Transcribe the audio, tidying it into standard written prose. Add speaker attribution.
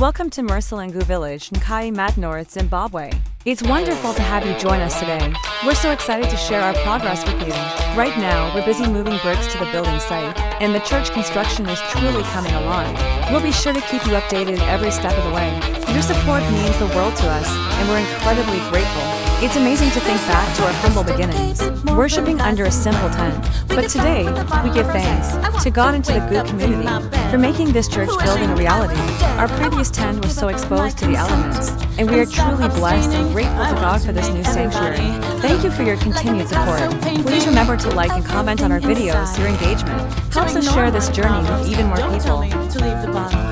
Speaker 1: Welcome to Mursalingu Village, Nkai Mat North, Zimbabwe. It's wonderful to have you join us today. We're so excited to share our progress with you. Right now, we're busy moving bricks to the building site, and the church construction is truly coming along. We'll be sure to keep you updated every step of the way. Your support means the world to us, and we're incredibly grateful. It's amazing to think back to our humble beginnings, worshiping under a simple tent. But today, we give thanks to God and to the good community for making this church building a reality. Our previous tent was so exposed to the elements, and we are truly blessed and grateful to God for this new sanctuary. Thank you for your continued support. Please remember to like and comment on our videos. Your engagement helps us share this journey with even more people.